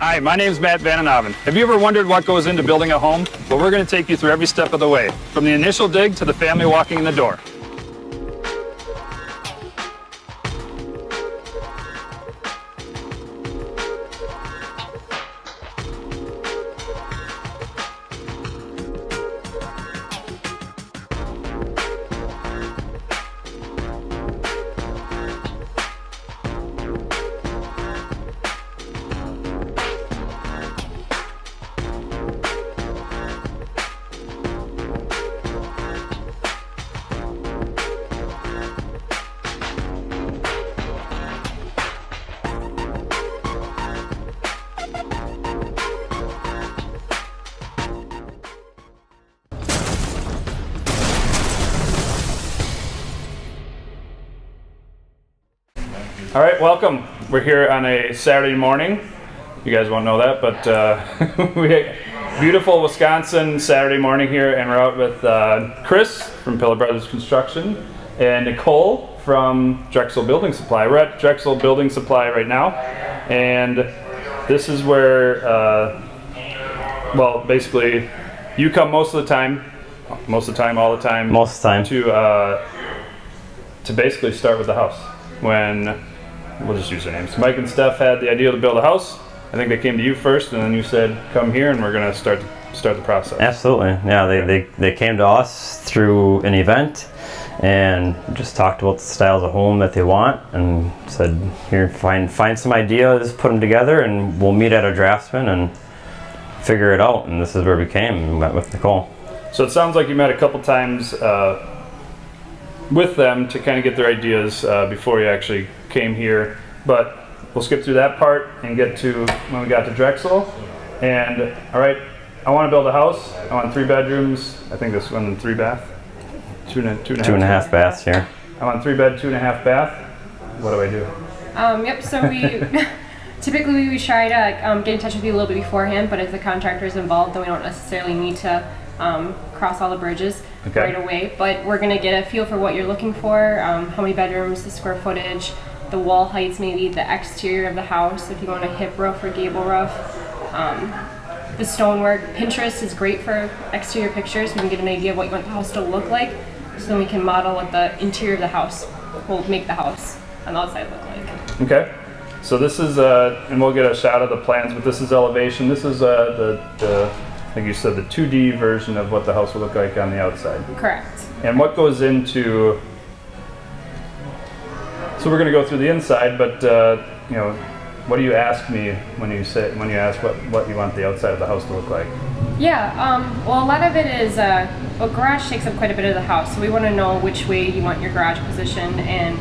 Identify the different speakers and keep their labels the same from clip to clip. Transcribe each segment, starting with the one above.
Speaker 1: Hi, my name is Vanden Avond. Have you ever wondered what goes into building a home? Well, we're going to take you through every step of the way, from the initial dig to the family walking in the door. All right, welcome. We're here on a Saturday morning. You guys won't know that, but beautiful Wisconsin Saturday morning here, and we're out with Chris from Puyleart Brothers Construction and Nicole from Drexel Building Supply. We're at Drexel Building Supply right now, and this is where, well, basically, you come most of the time, all the time, to basically start with the house. When we'll just use their names. Mike and Steph had the idea to build a house. I think they came to you first, and then you said, "Come here, and we're going to start the process."
Speaker 2: Absolutely, yeah. They came to us through an event, and just talked about the styles of home that they want, and said, "Here, find some ideas, put them together, and we'll meet at a draftsman and figure it out." And this is where we came and met with Nicole.
Speaker 1: So it sounds like you met a couple times with them to kind of get their ideas before you actually came here, but we'll skip through that part and get to when we got to Drexel. And all right, I want to build a house. I want 3 bedrooms. I think this one 3 bath, two and a half
Speaker 2: baths here.
Speaker 1: I want 3 bed, 2.5 bath. What do I do?
Speaker 3: Yep. So we typically we try to get in touch with you a little bit beforehand, but if the contractor is involved, then we don't necessarily need to cross all the bridges right away. But we're gonna get a feel for what you're looking for, how many bedrooms, the square footage, the wall heights, maybe the exterior of the house, if you want a hip roof or gable roof, the stonework. Pinterest is great for exterior pictures. We can get an idea of what you want the house to look like, so then we can model what the interior of the house will make the house on the outside look like.
Speaker 1: Okay. So this is, and we'll get a shot of the plans, but this is elevation. This is I think you said the 2D version of what the house will look like on the outside.
Speaker 3: Correct.
Speaker 1: And what goes into, so we're going to go through the inside, but you know, what do you ask me when you ask what you want the outside of the house to look like?
Speaker 3: Yeah, well, a lot of it is, well, garage takes up quite a bit of the house, so we want to know which way you want your garage positioned, and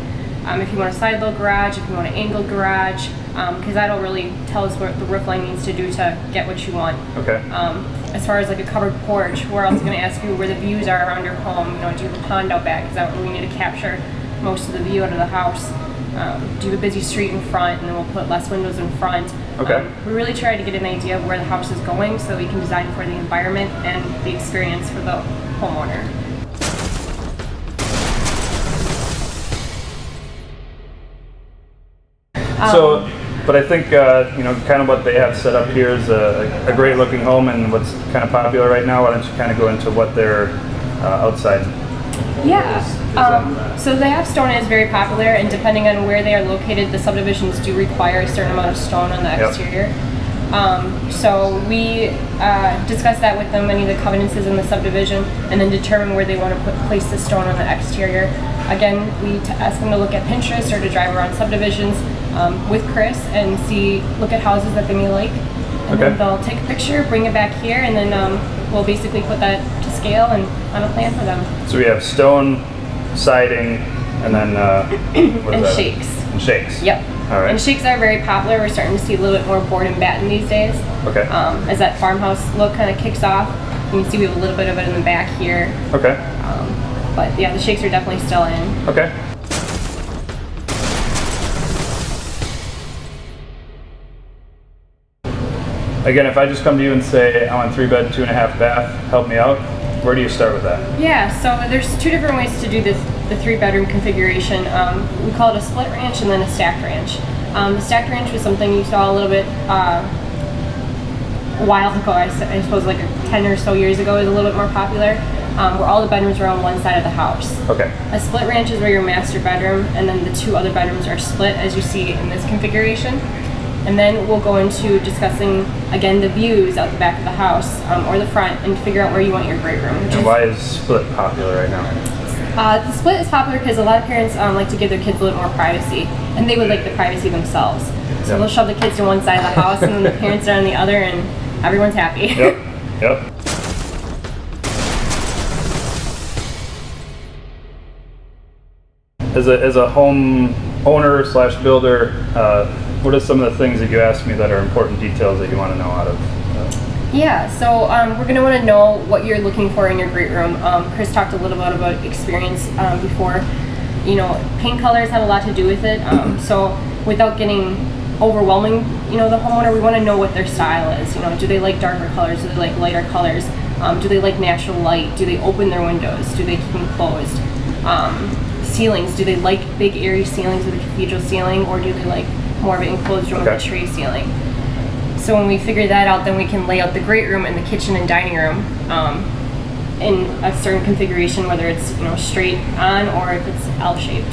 Speaker 3: if you want a side load garage, if you want an angled garage, because that'll really tell us what the roof line needs to do to get what you want.
Speaker 1: Okay.
Speaker 3: As far as like a covered porch, we're also going to ask you where the views are around your home. You know, do you have a pond out back? Because that we need to capture most of the view out of the house. Do you have a busy street in front, and then we'll put less windows in front.
Speaker 1: Okay.
Speaker 3: We really try to get an idea of where the house is going, so we can design for the environment and the experience for the homeowner.
Speaker 1: So, but I think you know, kind of what they have set up here is a great looking home, and what's kind of popular right now. Why don't you kind of go into what their outside?
Speaker 3: Yeah. So they have stone is very popular, and depending on where they are located, the subdivisions do require a certain amount of stone on the exterior. So we discuss that with them, any of the covenants in the subdivision, and then determine where they want to place the stone on the exterior. Again, we ask them to look at Pinterest or to drive around subdivisions with Chris and look at houses that they may like. And then they'll take a picture, bring it back here, and then we'll basically put that to scale and on a plan for them.
Speaker 1: So we have stone, siding, and then what is that?
Speaker 3: Shakes.
Speaker 1: And shakes.
Speaker 3: Yep.
Speaker 1: All right.
Speaker 3: And shakes are very popular. We're starting to see a little bit more board and batten these days.
Speaker 1: Okay.
Speaker 3: As that farmhouse look kind of kicks off, you can see we have a little bit of it in the back here.
Speaker 1: Okay.
Speaker 3: But yeah, the shakes are definitely still in.
Speaker 1: Okay. Again, if I just come to you and say, I want 3 bed, 2.5 bath, help me out, where do you start with that?
Speaker 3: Yeah, so there's 2 different ways to do this, the 3-bedroom configuration. We call it a split ranch and then a stacked ranch. The stacked ranch was something you saw a little bit a while ago, I suppose like 10 or so years ago, is a little bit more popular, where all the bedrooms are on one side of the house.
Speaker 1: Okay.
Speaker 3: A split ranch is where your master bedroom and then the 2 other bedrooms are split, as you see in this configuration. And then we'll go into discussing, again, the views out the back of the house or the front, and figure out where you want your great room.
Speaker 1: And why is split popular right now?
Speaker 3: The split is popular because a lot of parents like to give their kids a little more privacy, and they would like the privacy themselves. So they'll shove the kids to one side of the house, and then the parents are on the other, and everyone's happy.
Speaker 1: Yep. Yep. As a home owner slash builder, what are some of the things that you asked me that are important details that you want to know out of?
Speaker 3: Yeah, so we're going to want to know what you're looking for in your great room. Chris talked a little bit about experience before. You know, paint colors have a lot to do with it. So without getting overwhelming, you know, the homeowner, we want to know what their style is. You know, do they like darker colors? Do they like lighter colors? Do they like natural light? Do they open their windows? Do they keep them closed? Ceilings, do they like big airy ceilings with a cathedral ceiling, or do they like more of an enclosed room with a tray ceiling? So when we figure that out, then we can lay out the great room and the kitchen and dining room in a certain configuration, whether it's, you know, straight on or if it's L-shaped.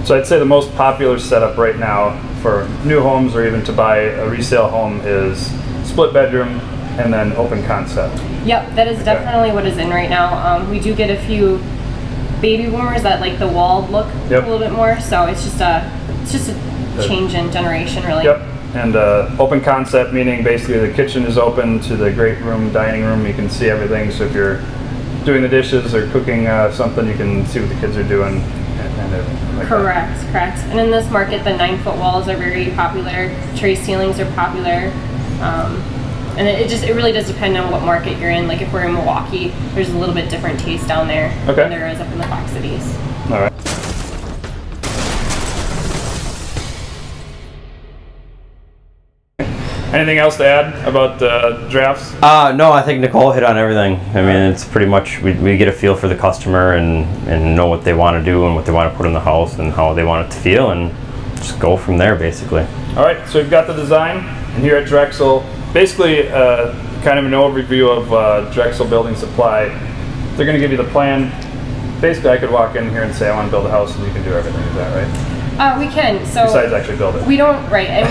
Speaker 1: So I'd say the most popular setup right now for new homes or even to buy a resale home is split bedroom and then open concept.
Speaker 3: Yep, that is definitely what is in right now. We do get a few baby boomers that like the wall look a little bit more, so it's just a change in generation, really.
Speaker 1: Yep. And open concept, meaning basically the kitchen is open to the great room, dining room. You can see everything. So if you're doing the dishes or cooking something, you can see what the kids are doing. And everything like
Speaker 3: correct. And in this market, the 9-foot walls are very popular. Tray ceilings are popular. And it really does depend on what market you're in. Like if we're in Milwaukee, there's a little bit different taste down there than there is up in the Fox Cities.
Speaker 1: All right. Anything else to add about drafts?
Speaker 2: No, I think Nicole hit on everything. I mean, it's pretty much, we get a feel for the customer and know what they want to do and what they want to put in the house and how they want it to feel, and just go from there, basically.
Speaker 1: All right, so we've got the design, and here at Drexel, basically kind of an overview of Drexel Building Supply. They're going to give you the plan. Basically, I could walk in here and say, I want to build a house, and you can do everything. Is that right?
Speaker 3: We can. So
Speaker 1: besides actually build it.
Speaker 3: We don't, right. And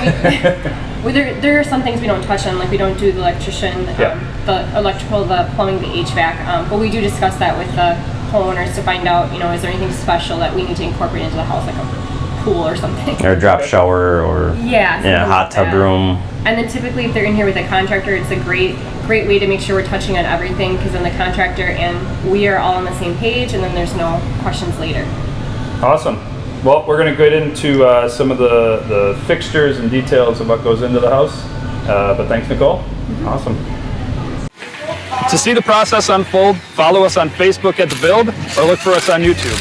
Speaker 3: there are some things we don't touch on, like we don't do the electrician, the electrical, the plumbing, the HVAC, but we do discuss that with the homeowners to find out, you know, is there anything special that we need to incorporate into the house, like a pool or something.
Speaker 2: Or a drop shower, or hot tub room.
Speaker 3: And then typically if they're in here with a contractor, it's a great way to make sure we're touching on everything, because then the contractor and we are all on the same page, and then there's no questions later.
Speaker 1: Awesome. Well, we're going to get into some of the fixtures and details of what goes into the house. But thanks, Nicole. Awesome. To see the process unfold, follow us on Facebook at The Build or look for us on YouTube.